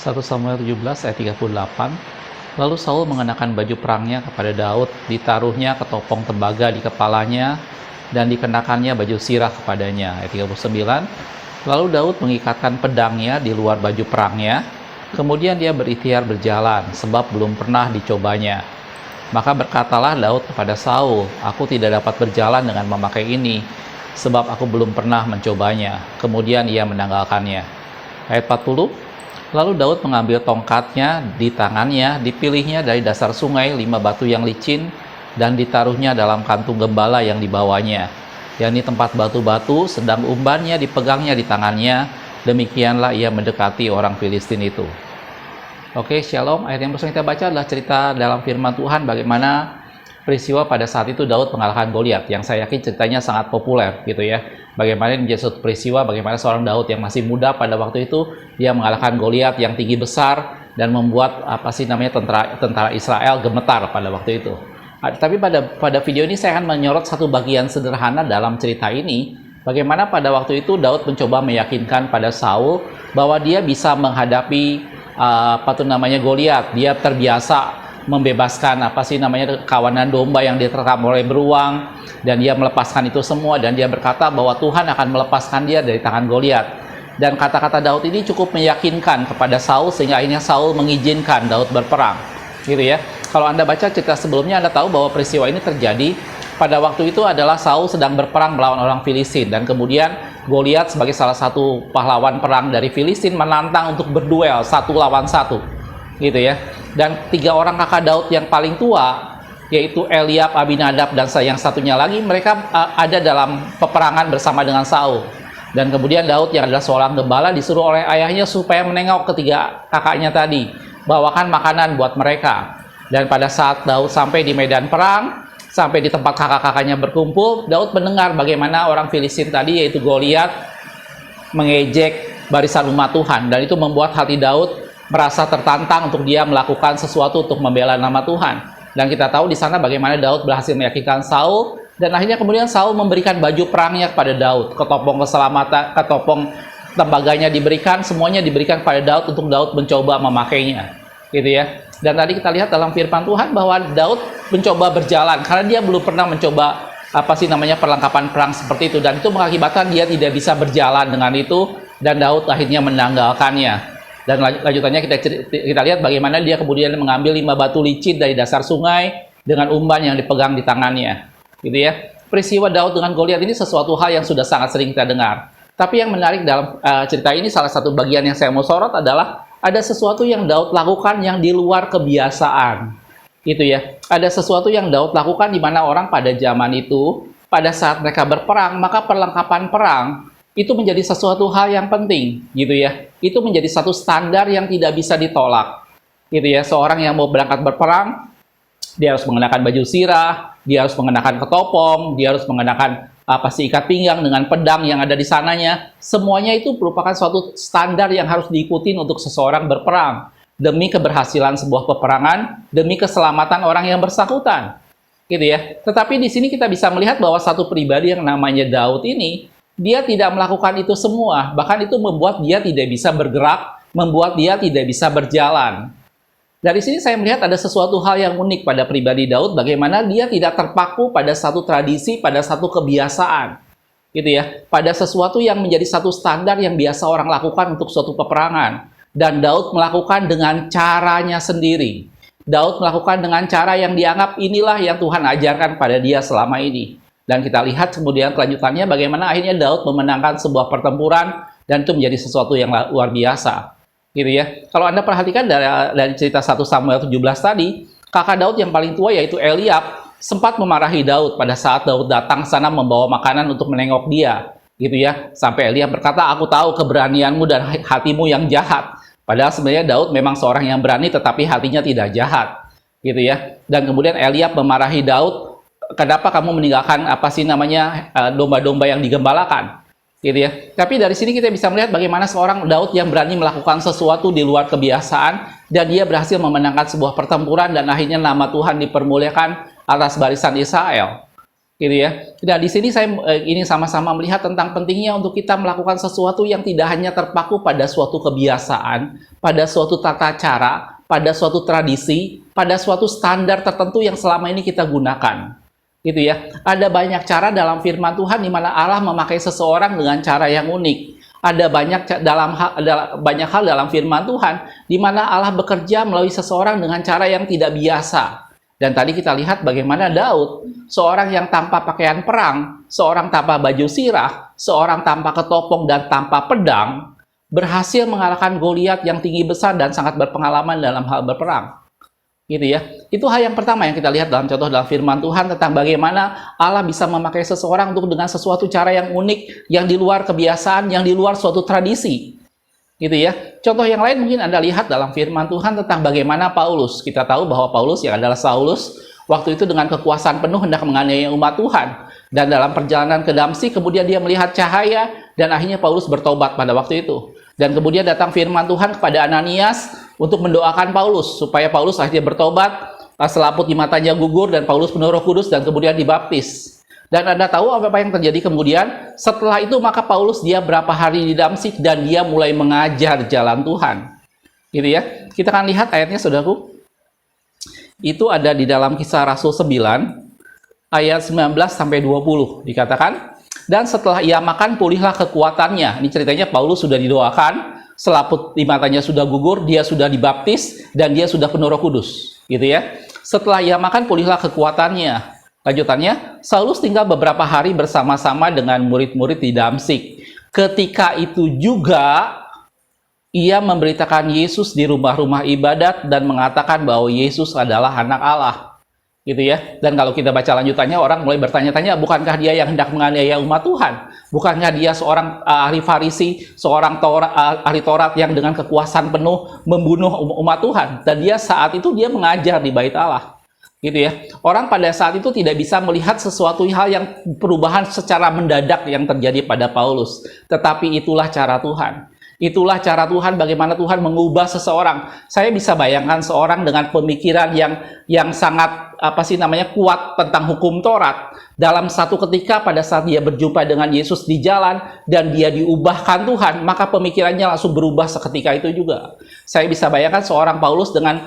1 Samuel 17 ayat 38. Lalu Saul mengenakan baju perangnya kepada Daud, ditaruhnya ketopong tembaga di kepalanya, dan dikenakannya baju sirah kepadanya. Ayat 39. Lalu Daud mengikatkan pedangnya di luar baju perangnya, kemudian dia berikhtiar berjalan, sebab belum pernah dicobanya. Maka berkatalah Daud kepada Saul, "Aku tidak dapat berjalan dengan memakai ini, sebab aku belum pernah mencobanya." Kemudian ia menanggalkannya. Ayat 40. Lalu Daud mengambil tongkatnya di tangannya, dipilihnya dari dasar sungai 5 batu yang licin, dan ditaruhnya dalam kantung gembala yang dibawanya, yakni tempat batu-batu, sedang umbannya dipegangnya di tangannya. Demikianlah ia mendekati orang Filistin itu. Oke, shalom. Ayat yang bersama kita baca adalah cerita dalam firman Tuhan bagaimana peristiwa pada saat itu Daud mengalahkan Goliat, yang saya yakin ceritanya sangat populer gitu ya. Bagaimana ini menjadi suatu peristiwa, bagaimana seorang Daud yang masih muda pada waktu itu dia mengalahkan Goliat yang tinggi besar dan membuat tentara Israel gemetar pada waktu itu. Tapi pada video ini saya akan menyorot satu bagian sederhana dalam cerita ini, bagaimana pada waktu itu Daud mencoba meyakinkan pada Saul bahwa dia bisa menghadapi Goliat. Dia terbiasa membebaskan kawanan domba yang diterkam oleh beruang, dan dia melepaskan itu semua, dan dia berkata bahwa Tuhan akan melepaskan dia dari tangan Goliat. Dan kata-kata Daud ini cukup meyakinkan kepada Saul, sehingga akhirnya Saul mengizinkan Daud berperang gitu ya. Kalau Anda baca cerita sebelumnya, Anda tahu bahwa peristiwa ini terjadi pada waktu itu adalah Saul sedang berperang melawan orang Filistin, dan kemudian Goliat sebagai salah satu pahlawan perang dari Filistin menantang untuk berduel 1 lawan 1 gitu ya. Dan 3 orang kakak Daud yang paling tua, yaitu Eliab, Abinadab, dan yang satunya lagi, mereka ada dalam peperangan bersama dengan Saul. Dan kemudian Daud yang adalah seorang gembala disuruh oleh ayahnya supaya menengok ketiga kakaknya tadi, bawakan makanan buat mereka. Dan pada saat Daud sampai di medan perang, sampai di tempat kakak-kakaknya berkumpul, Daud mendengar bagaimana orang Filistin tadi, yaitu Goliat, mengejek barisan umat Tuhan, dan itu membuat hati Daud merasa tertantang untuk dia melakukan sesuatu untuk membela nama Tuhan. Dan kita tahu di sana bagaimana Daud berhasil meyakinkan Saul, dan akhirnya kemudian Saul memberikan baju perangnya kepada Daud, ketopong keselamatan, ketopong tembaganya diberikan, semuanya diberikan kepada Daud untuk Daud mencoba memakainya, gitu ya. Dan tadi kita lihat dalam firman Tuhan bahwa Daud mencoba berjalan karena dia belum pernah mencoba perlengkapan perang seperti itu, dan itu mengakibatkan dia tidak bisa berjalan dengan itu, dan Daud akhirnya menanggalkannya. Dan lanjutannya kita lihat bagaimana dia kemudian mengambil 5 batu licin dari dasar sungai dengan umban yang dipegang di tangannya, gitu ya. Peristiwa Daud dengan Goliat ini sesuatu hal yang sudah sangat sering kita dengar. Tapi yang menarik dalam cerita ini, salah satu bagian yang saya mau sorot adalah ada sesuatu yang Daud lakukan yang di luar kebiasaan, gitu ya. Ada sesuatu yang Daud lakukan di mana orang pada zaman itu, pada saat mereka berperang, maka perlengkapan perang itu menjadi sesuatu hal yang penting, gitu ya. Itu menjadi satu standar yang tidak bisa ditolak, gitu ya. Seorang yang mau berangkat berperang, dia harus mengenakan baju sirah, dia harus mengenakan ketopong, dia harus mengenakan ikat pinggang dengan pedang yang ada di sananya. Semuanya itu merupakan suatu standar yang harus diikuti untuk seseorang berperang demi keberhasilan sebuah peperangan, demi keselamatan orang yang bersangkutan, gitu ya. Tetapi di sini kita bisa melihat bahwa satu pribadi yang namanya Daud ini, dia tidak melakukan itu semua, bahkan itu membuat dia tidak bisa bergerak, membuat dia tidak bisa berjalan. Dari sini saya melihat ada sesuatu hal yang unik pada pribadi Daud, bagaimana dia tidak terpaku pada satu tradisi, pada satu kebiasaan, gitu ya, pada sesuatu yang menjadi satu standar yang biasa orang lakukan untuk suatu peperangan. Dan Daud melakukan dengan caranya sendiri. Daud melakukan dengan cara yang dianggap inilah yang Tuhan ajarkan pada dia selama ini. Dan kita lihat kemudian kelanjutannya bagaimana akhirnya Daud memenangkan sebuah pertempuran, dan itu menjadi sesuatu yang luar biasa, gitu ya. Kalau Anda perhatikan dari cerita 1 Samuel 17 tadi, kakak Daud yang paling tua yaitu Eliab sempat memarahi Daud pada saat Daud datang sana membawa makanan untuk menengok dia, gitu ya. Sampai Eliab berkata, "Aku tahu keberanianmu dan hatimu yang jahat." Padahal sebenarnya Daud memang seorang yang berani, tetapi hatinya tidak jahat, gitu ya. Dan kemudian Eliab memarahi Daud, "Kenapa kamu meninggalkan domba-domba yang digembalakan?" Gitu ya. Tapi dari sini kita bisa melihat bagaimana seorang Daud yang berani melakukan sesuatu di luar kebiasaan, dan dia berhasil memenangkan sebuah pertempuran, dan akhirnya nama Tuhan dipermuliakan atas barisan Israel. gitu ya. Dan di sini saya ini sama-sama melihat tentang pentingnya untuk kita melakukan sesuatu yang tidak hanya terpaku pada suatu kebiasaan, pada suatu tata cara, pada suatu tradisi, pada suatu standar tertentu yang selama ini kita gunakan. Gitu ya. Ada banyak cara dalam firman Tuhan di mana Allah memakai seseorang dengan cara yang unik. Ada banyak hal dalam firman Tuhan di mana Allah bekerja melalui seseorang dengan cara yang tidak biasa. Dan tadi kita lihat bagaimana Daud, seorang yang tanpa pakaian perang, seorang tanpa baju sirah, seorang tanpa ketopong dan tanpa pedang, berhasil mengalahkan Goliat yang tinggi besar dan sangat berpengalaman dalam hal berperang. Gitu ya. Itu hal yang pertama yang kita lihat dalam contoh dalam firman Tuhan tentang bagaimana Allah bisa memakai seseorang untuk dengan sesuatu cara yang unik, yang di luar kebiasaan, yang di luar suatu tradisi. Gitu ya. Contoh yang lain mungkin Anda lihat dalam firman Tuhan tentang bagaimana Paulus. Kita tahu bahwa Paulus yang adalah Saulus waktu itu dengan kekuasaan penuh hendak menganiaya umat Tuhan. Dan dalam perjalanan ke Damsyik kemudian dia melihat cahaya dan akhirnya Paulus bertobat pada waktu itu. Dan kemudian datang firman Tuhan kepada Ananias untuk mendoakan Paulus supaya Paulus akhirnya bertobat, selaput di matanya gugur dan Paulus penuh Roh Kudus dan kemudian dibaptis. Dan Anda tahu apa yang terjadi kemudian? Setelah itu maka Paulus dia berapa hari di Damsyik dan dia mulai mengajar jalan Tuhan. Gitu ya. Kita akan lihat ayatnya saudaraku. Itu ada di dalam Kisah Rasul 9 ayat 19 sampai 20 dikatakan, dan setelah ia makan pulihlah kekuatannya. Ini ceritanya Paulus sudah didoakan, selaput di matanya sudah gugur, dia sudah dibaptis dan dia sudah penuh Roh Kudus. Gitu ya. Setelah ia makan pulihlah kekuatannya. Lanjutannya, Saulus tinggal beberapa hari bersama-sama dengan murid-murid di Damsyik. Ketika itu juga, ia memberitakan Yesus di rumah-rumah ibadat dan mengatakan bahwa Yesus adalah anak Allah. Gitu ya. Dan kalau kita baca lanjutannya, orang mulai bertanya-tanya, bukankah dia yang hendak menganiaya umat Tuhan? Bukankah dia seorang ahli Farisi, seorang ahli Taurat yang dengan kekuasaan penuh membunuh umat Tuhan? Dan dia saat itu dia mengajar di Bait Allah. Gitu ya. Orang pada saat itu tidak bisa melihat sesuatu hal yang perubahan secara mendadak yang terjadi pada Paulus. Tetapi itulah cara Tuhan. Itulah cara Tuhan, bagaimana Tuhan mengubah seseorang. Saya bisa bayangkan seorang dengan pemikiran yang sangat kuat tentang hukum Taurat. Dalam satu ketika pada saat dia berjumpa dengan Yesus di jalan dan dia diubahkan Tuhan, maka pemikirannya langsung berubah seketika itu juga. Saya bisa bayangkan seorang Paulus dengan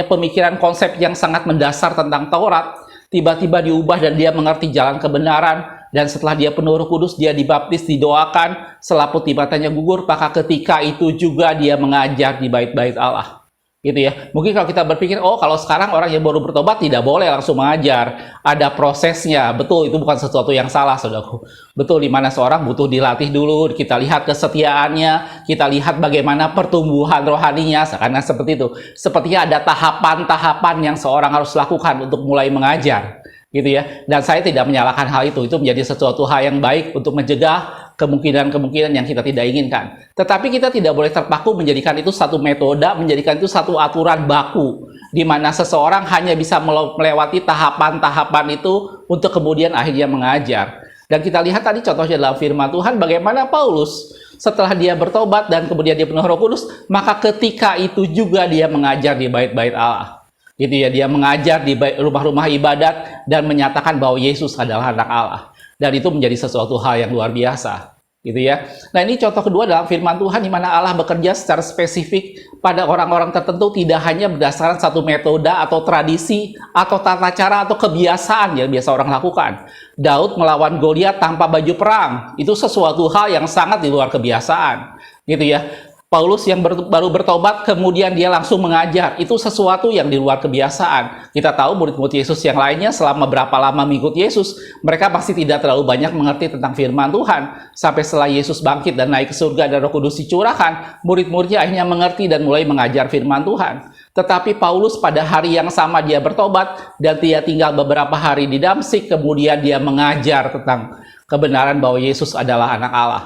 pemikiran konsep yang sangat mendasar tentang Taurat, tiba-tiba diubah dan dia mengerti jalan kebenaran. Dan setelah dia penuh Roh Kudus, dia dibaptis, didoakan, selaput di matanya gugur, maka ketika itu juga dia mengajar di bait-bait Allah. Gitu ya. Mungkin kalau kita berpikir, oh kalau sekarang orang yang baru bertobat tidak boleh langsung mengajar. Ada prosesnya. Betul, itu bukan sesuatu yang salah, saudaraku. Betul, di mana seorang butuh dilatih dulu, kita lihat kesetiaannya, kita lihat bagaimana pertumbuhan rohaninya, karena seperti itu. Sepertinya ada tahapan-tahapan yang seorang harus lakukan untuk mulai mengajar. Gitu ya. Dan saya tidak menyalahkan hal itu menjadi sesuatu hal yang baik untuk mencegah kemungkinan-kemungkinan yang kita tidak inginkan. Tetapi kita tidak boleh terpaku menjadikan itu satu metode, menjadikan itu satu aturan baku, di mana seseorang hanya bisa melewati tahapan-tahapan itu untuk kemudian akhirnya mengajar. Dan kita lihat tadi contohnya dalam firman Tuhan bagaimana Paulus setelah dia bertobat dan kemudian dia penuh Roh Kudus, maka ketika itu juga dia mengajar di bait-bait Allah. Gitu ya, dia mengajar di rumah-rumah ibadat dan menyatakan bahwa Yesus adalah anak Allah. Dan itu menjadi sesuatu hal yang luar biasa. Gitu ya. Nah, ini contoh kedua dalam firman Tuhan di mana Allah bekerja secara spesifik pada orang-orang tertentu, tidak hanya berdasarkan satu metode atau tradisi atau tata cara atau kebiasaan yang biasa orang lakukan. Daud melawan Goliat tanpa baju perang. Itu sesuatu hal yang sangat di luar kebiasaan. Gitu ya. Paulus yang baru bertobat, kemudian dia langsung mengajar. Itu sesuatu yang di luar kebiasaan. Kita tahu murid-murid Yesus yang lainnya selama berapa lama mengikut Yesus, mereka pasti tidak terlalu banyak mengerti tentang firman Tuhan. Sampai setelah Yesus bangkit dan naik ke surga dan Roh Kudus dicurahkan, murid-muridnya akhirnya mengerti dan mulai mengajar firman Tuhan. Tetapi Paulus pada hari yang sama dia bertobat dan dia tinggal beberapa hari di Damsyik, kemudian dia mengajar tentang kebenaran bahwa Yesus adalah anak Allah.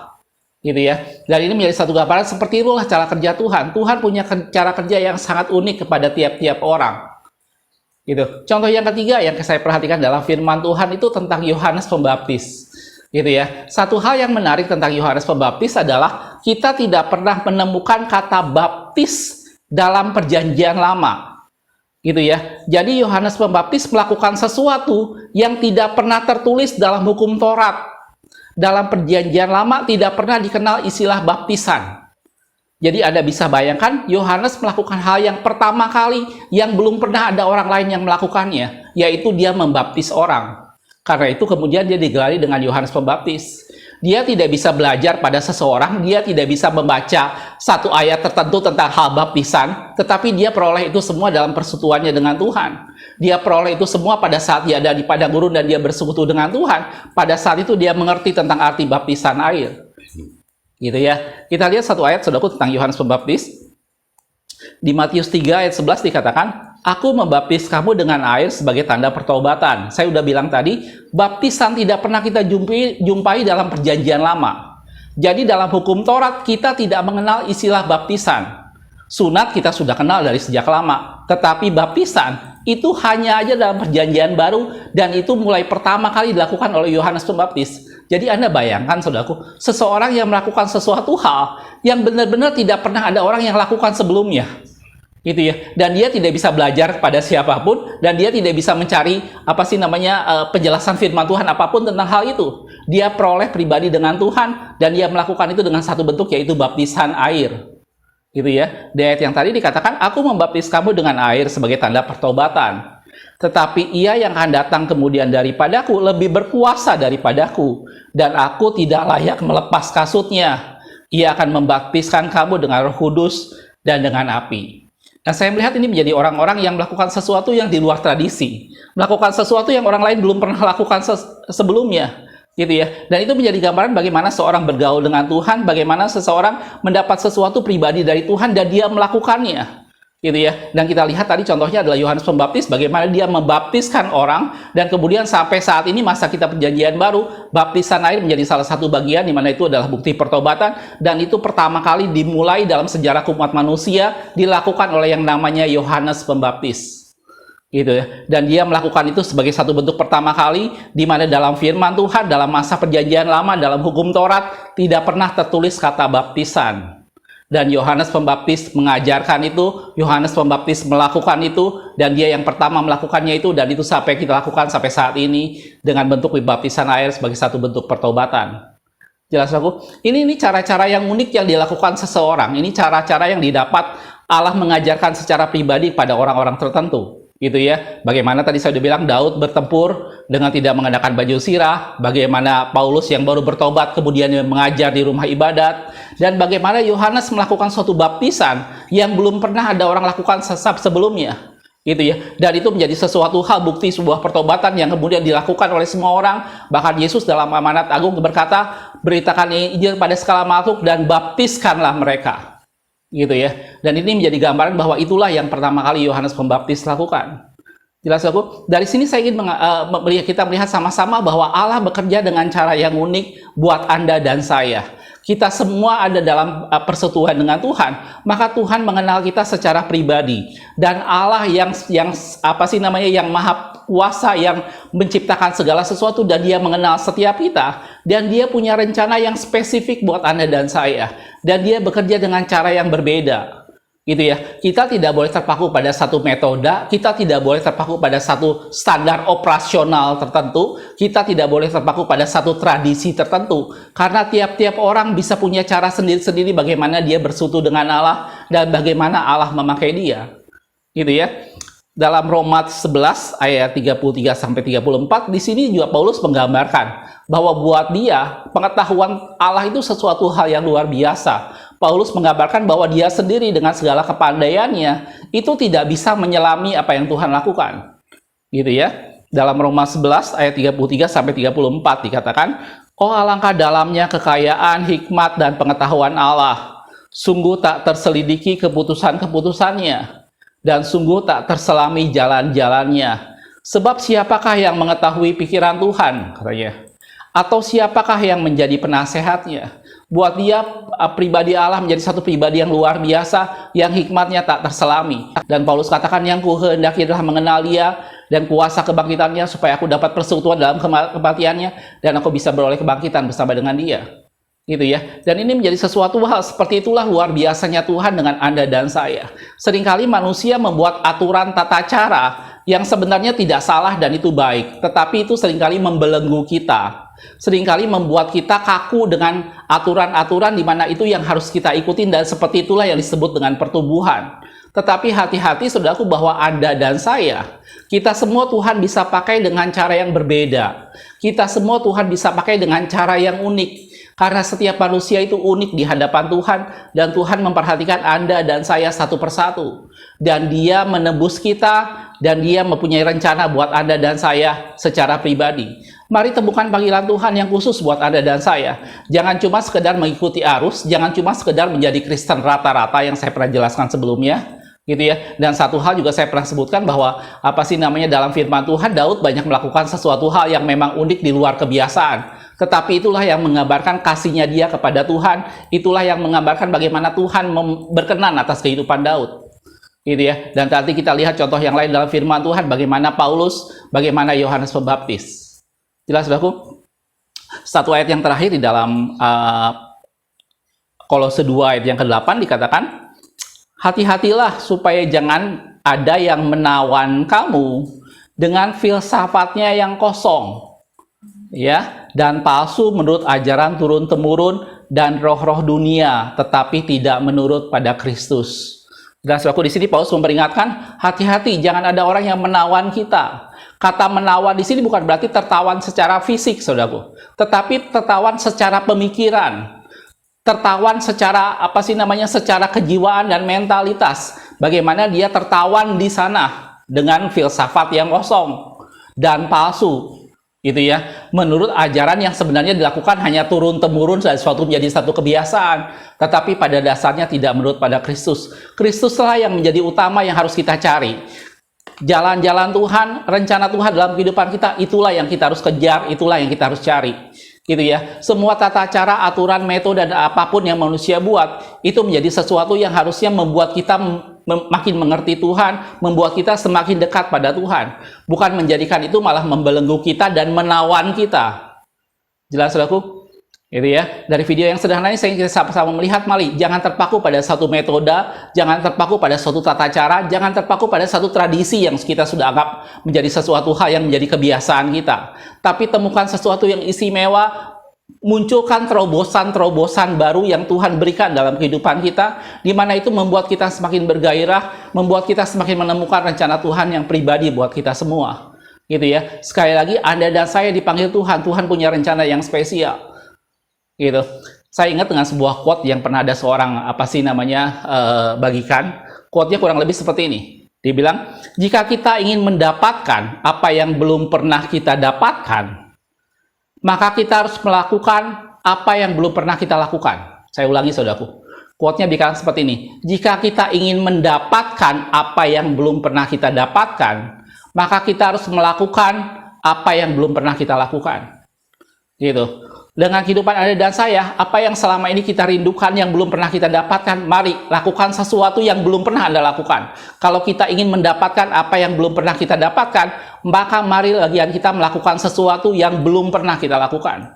Gitu ya. Dan ini menjadi satu gambaran seperti itulah cara kerja Tuhan. Tuhan punya cara kerja yang sangat unik kepada tiap-tiap orang. Gitu. Contoh yang ketiga yang saya perhatikan dalam firman Tuhan itu tentang Yohanes Pembaptis. Gitu ya. Satu hal yang menarik tentang Yohanes Pembaptis adalah kita tidak pernah menemukan kata baptis dalam Perjanjian Lama. Gitu ya. Jadi Yohanes Pembaptis melakukan sesuatu yang tidak pernah tertulis dalam hukum Taurat. Dalam Perjanjian Lama tidak pernah dikenal istilah baptisan. Jadi Anda bisa bayangkan, Yohanes melakukan hal yang pertama kali yang belum pernah ada orang lain yang melakukannya, yaitu dia membaptis orang. Karena itu kemudian dia digelari dengan Yohanes Pembaptis. Dia tidak bisa belajar pada seseorang, dia tidak bisa membaca satu ayat tertentu tentang hal baptisan, tetapi dia peroleh itu semua dalam persekutuannya dengan Tuhan. Dia peroleh itu semua pada saat dia ada di padang gurun dan dia bersekutu dengan Tuhan. Pada saat itu dia mengerti tentang arti baptisan air. Gitu ya. Kita lihat satu ayat saudaraku tentang Yohanes Pembaptis. Di Matius 3 ayat 11 dikatakan, "Aku membaptis kamu dengan air sebagai tanda pertobatan." Saya udah bilang tadi, baptisan tidak pernah kita jumpai dalam Perjanjian Lama. Jadi dalam hukum Taurat kita tidak mengenal istilah baptisan. Sunat kita sudah kenal dari sejak lama. Tetapi baptisan itu hanya aja dalam Perjanjian Baru, dan itu mulai pertama kali dilakukan oleh Yohanes Pembaptis. Jadi Anda bayangkan saudaraku, seseorang yang melakukan sesuatu hal yang benar-benar tidak pernah ada orang yang lakukan sebelumnya. Gitu ya. Dan dia tidak bisa belajar pada siapapun, dan dia tidak bisa mencari penjelasan firman Tuhan apapun tentang hal itu. Dia peroleh pribadi dengan Tuhan, dan dia melakukan itu dengan satu bentuk, yaitu baptisan air. Gitu ya. Di ayat yang tadi dikatakan, "Aku membaptis kamu dengan air sebagai tanda pertobatan. Tetapi ia yang akan datang kemudian daripadaku lebih berkuasa daripadaku, dan aku tidak layak melepas kasutnya. Ia akan membaptiskan kamu dengan Roh Kudus dan dengan api." Dan saya melihat ini menjadi orang-orang yang melakukan sesuatu yang di luar tradisi, melakukan sesuatu yang orang lain belum pernah lakukan sebelumnya, gitu ya. Dan itu menjadi gambaran bagaimana seorang bergaul dengan Tuhan, bagaimana seseorang mendapat sesuatu pribadi dari Tuhan dan dia melakukannya, gitu ya. Dan kita lihat tadi contohnya adalah Yohanes Pembaptis, bagaimana dia membaptiskan orang, dan kemudian sampai saat ini masa kita Perjanjian Baru, baptisan air menjadi salah satu bagian di mana itu adalah bukti pertobatan, dan itu pertama kali dimulai dalam sejarah umat manusia dilakukan oleh yang namanya Yohanes Pembaptis. Gitu ya. Dan dia melakukan itu sebagai satu bentuk pertama kali di mana dalam firman Tuhan, dalam masa Perjanjian Lama, dalam hukum Taurat tidak pernah tertulis kata baptisan. Dan Yohanes Pembaptis mengajarkan itu, Yohanes Pembaptis melakukan itu, dan dia yang pertama melakukannya itu, dan itu sampai kita lakukan sampai saat ini dengan bentuk baptisan air sebagai satu bentuk pertobatan. Jelas aku? Ini cara-cara yang unik yang dilakukan seseorang. Ini cara-cara yang didapat Allah mengajarkan secara pribadi pada orang-orang tertentu. Gitu ya. Bagaimana tadi saya sudah bilang Daud bertempur dengan tidak mengenakan baju sirah, bagaimana Paulus yang baru bertobat kemudian mengajar di rumah ibadat, dan bagaimana Yohanes melakukan suatu baptisan yang belum pernah ada orang lakukan sebelumnya. Gitu ya. Dan itu menjadi sesuatu hal bukti sebuah pertobatan yang kemudian dilakukan oleh semua orang. Bahkan Yesus dalam amanat agung berkata, "Beritakan Injil pada segala makhluk dan baptiskanlah mereka." Gitu ya. Dan ini menjadi gambaran bahwa itulah yang pertama kali Yohanes Pembaptis lakukan. Jelas aku? Dari sini saya ingin kita melihat sama-sama bahwa Allah bekerja dengan cara yang unik buat Anda dan saya. Kita semua ada dalam persekutuan dengan Tuhan, maka Tuhan mengenal kita secara pribadi. Dan Allah yang Maha Kuasa, yang menciptakan segala sesuatu, dan dia mengenal setiap kita, dan dia punya rencana yang spesifik buat Anda dan saya, dan dia bekerja dengan cara yang berbeda. Gitu ya. Kita tidak boleh terpaku pada satu metode, kita tidak boleh terpaku pada satu standar operasional tertentu, kita tidak boleh terpaku pada satu tradisi tertentu, karena tiap-tiap orang bisa punya cara sendiri-sendiri bagaimana dia bersekutu dengan Allah dan bagaimana Allah memakai dia. Gitu ya. Dalam Roma 11 ayat 33 sampai 34 di sini juga Paulus menggambarkan bahwa buat dia pengetahuan Allah itu sesuatu hal yang luar biasa. Paulus menggambarkan bahwa dia sendiri dengan segala kepandaiannya itu tidak bisa menyelami apa yang Tuhan lakukan. Gitu ya. Dalam Roma 11 ayat 33 sampai 34 dikatakan, "Oh alangkah dalamnya kekayaan, hikmat dan pengetahuan Allah. Sungguh tak terselidiki keputusan-keputusannya, dan sungguh tak terselami jalan-jalannya. Sebab siapakah yang mengetahui pikiran Tuhan?" katanya. "Atau siapakah yang menjadi penasehatnya?" Buat dia, pribadi Allah menjadi satu pribadi yang luar biasa, yang hikmatnya tak terselami. Dan Paulus katakan, "Yang kuhendaki adalah mengenal dia dan kuasa kebangkitannya, supaya aku dapat persekutuan dalam kematiannya, dan aku bisa beroleh kebangkitan bersama dengan dia." gitu ya. Dan ini menjadi sesuatu hal seperti itulah luar biasanya Tuhan dengan Anda dan saya. Seringkali manusia membuat aturan tata cara yang sebenarnya tidak salah dan itu baik, tetapi itu seringkali membelenggu kita. Seringkali membuat kita kaku dengan aturan-aturan di mana itu yang harus kita ikutin, dan seperti itulah yang disebut dengan pertumbuhan. Tetapi hati-hati saudaraku bahwa Anda dan saya, kita semua Tuhan bisa pakai dengan cara yang berbeda. Kita semua Tuhan bisa pakai dengan cara yang unik. Karena setiap manusia itu unik di hadapan Tuhan, dan Tuhan memperhatikan Anda dan saya satu persatu. Dan Dia menebus kita, dan Dia mempunyai rencana buat Anda dan saya secara pribadi. Mari temukan panggilan Tuhan yang khusus buat Anda dan saya. Jangan cuma sekedar mengikuti arus, jangan cuma sekedar menjadi Kristen rata-rata yang saya pernah jelaskan sebelumnya, gitu ya. Dan satu hal juga saya pernah sebutkan bahwa dalam firman Tuhan, Daud banyak melakukan sesuatu hal yang memang unik di luar kebiasaan. Tetapi itulah yang menggambarkan kasihnya dia kepada Tuhan. Itulah yang menggambarkan bagaimana Tuhan berkenan atas kehidupan Daud, gitu ya. Dan nanti kita lihat contoh yang lain dalam firman Tuhan, bagaimana Paulus, bagaimana Yohanes Pembaptis. Jelas, saudaraku? Satu ayat yang terakhir di dalam Kolose 2 ayat yang ke-8 dikatakan, hati-hatilah supaya jangan ada yang menawan kamu dengan filsafatnya yang kosong, ya, dan palsu menurut ajaran turun-temurun dan roh-roh dunia, tetapi tidak menurut pada Kristus. Dan saudaraku, di sini Paulus memperingatkan, hati-hati jangan ada orang yang menawan kita. Kata menawan di sini bukan berarti tertawan secara fisik, saudaraku, tetapi tertawan secara pemikiran, tertawan secara secara kejiwaan dan mentalitas. Bagaimana dia tertawan di sana dengan filsafat yang kosong dan palsu, gitu ya, menurut ajaran yang sebenarnya dilakukan hanya turun-temurun dan suatu menjadi satu kebiasaan, tetapi pada dasarnya tidak menurut pada Kristus. Kristuslah yang menjadi utama yang harus kita cari. Jalan-jalan Tuhan, rencana Tuhan dalam kehidupan kita, itulah yang kita harus kejar, itulah yang kita harus cari, gitu ya. Semua tata cara, aturan, metode, dan apapun yang manusia buat, itu menjadi sesuatu yang harusnya membuat kita makin mengerti Tuhan, membuat kita semakin dekat pada Tuhan, bukan menjadikan itu malah membelenggu kita dan menawan kita. Jelas, saudaraku? Gitu ya. Dari video yang sederhana ini saya ingin sama-sama melihat, mari jangan terpaku pada satu metode, jangan terpaku pada suatu tata cara, jangan terpaku pada satu tradisi yang kita sudah anggap menjadi sesuatu hal yang menjadi kebiasaan kita. Tapi temukan sesuatu yang istimewa, munculkan terobosan-terobosan baru yang Tuhan berikan dalam kehidupan kita, di mana itu membuat kita semakin bergairah, membuat kita semakin menemukan rencana Tuhan yang pribadi buat kita semua. Gitu ya. Sekali lagi, Anda dan saya dipanggil Tuhan, Tuhan punya rencana yang spesial. Gitu. Saya ingat dengan sebuah quote yang pernah ada seorang bagikan. Quote-nya kurang lebih seperti ini. Dia bilang, jika kita ingin mendapatkan apa yang belum pernah kita dapatkan, maka kita harus melakukan apa yang belum pernah kita lakukan. Saya ulangi, saudaraku. Quote-nya dikatakan seperti ini. Jika kita ingin mendapatkan apa yang belum pernah kita dapatkan, maka kita harus melakukan apa yang belum pernah kita lakukan. Gitu. Dengan kehidupan Anda dan saya, apa yang selama ini kita rindukan yang belum pernah kita dapatkan, mari lakukan sesuatu yang belum pernah Anda lakukan. Kalau kita ingin mendapatkan apa yang belum pernah kita dapatkan, maka mari lagian kita melakukan sesuatu yang belum pernah kita lakukan.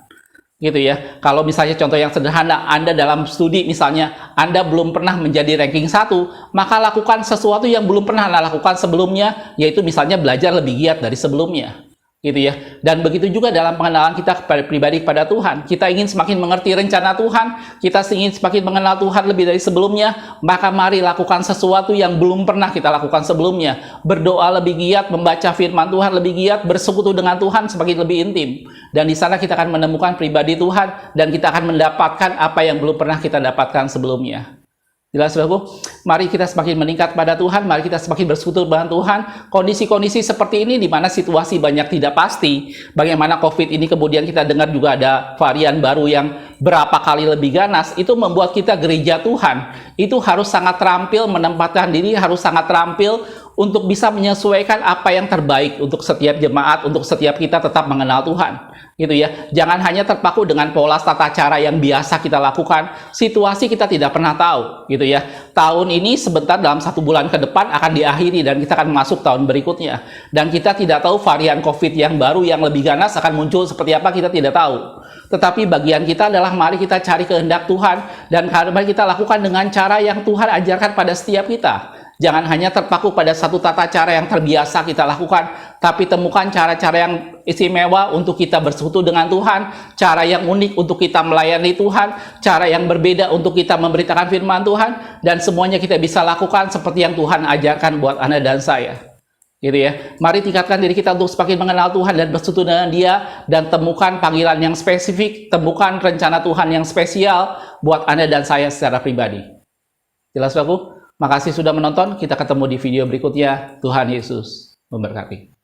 Gitu ya. Kalau misalnya contoh yang sederhana, Anda dalam studi misalnya, Anda belum pernah menjadi ranking 1, maka lakukan sesuatu yang belum pernah Anda lakukan sebelumnya, yaitu misalnya belajar lebih giat dari sebelumnya. Gitu ya. Dan begitu juga dalam pengenalan kita kepada pribadi kepada Tuhan. Kita ingin semakin mengerti rencana Tuhan, kita ingin semakin mengenal Tuhan lebih dari sebelumnya, maka mari lakukan sesuatu yang belum pernah kita lakukan sebelumnya. Berdoa lebih giat, membaca firman Tuhan lebih giat, bersekutu dengan Tuhan semakin lebih intim. Dan di sana kita akan menemukan pribadi Tuhan, dan kita akan mendapatkan apa yang belum pernah kita dapatkan sebelumnya. Jelas, saudaraku? Mari kita semakin meningkat pada Tuhan, mari kita semakin bersekutu dengan Tuhan. Kondisi-kondisi seperti ini di mana situasi banyak tidak pasti, bagaimana COVID ini kemudian kita dengar juga ada varian baru yang berapa kali lebih ganas, itu membuat kita gereja Tuhan itu harus sangat terampil menempatkan diri, harus sangat terampil untuk bisa menyesuaikan apa yang terbaik untuk setiap jemaat, untuk setiap kita tetap mengenal Tuhan. Gitu ya. Jangan hanya terpaku dengan pola tata cara yang biasa kita lakukan. Situasi kita tidak pernah tahu, gitu ya. Tahun ini sebentar dalam 1 bulan ke depan akan diakhiri dan kita akan masuk tahun berikutnya. Dan kita tidak tahu varian COVID yang baru yang lebih ganas akan muncul seperti apa, kita tidak tahu. Tetapi bagian kita adalah mari kita cari kehendak Tuhan dan mari kita lakukan dengan cara yang Tuhan ajarkan pada setiap kita. Jangan hanya terpaku pada satu tata cara yang terbiasa kita lakukan, tapi temukan cara-cara yang istimewa untuk kita bersekutu dengan Tuhan, cara yang unik untuk kita melayani Tuhan, cara yang berbeda untuk kita memberitakan firman Tuhan, dan semuanya kita bisa lakukan seperti yang Tuhan ajarkan buat Anda dan saya. Gitu ya. Mari tingkatkan diri kita untuk semakin mengenal Tuhan dan bersekutu dengan Dia, dan temukan panggilan yang spesifik, temukan rencana Tuhan yang spesial buat Anda dan saya secara pribadi. Jelas, Bapak? Makasih sudah menonton. Kita ketemu di video berikutnya. Tuhan Yesus memberkati.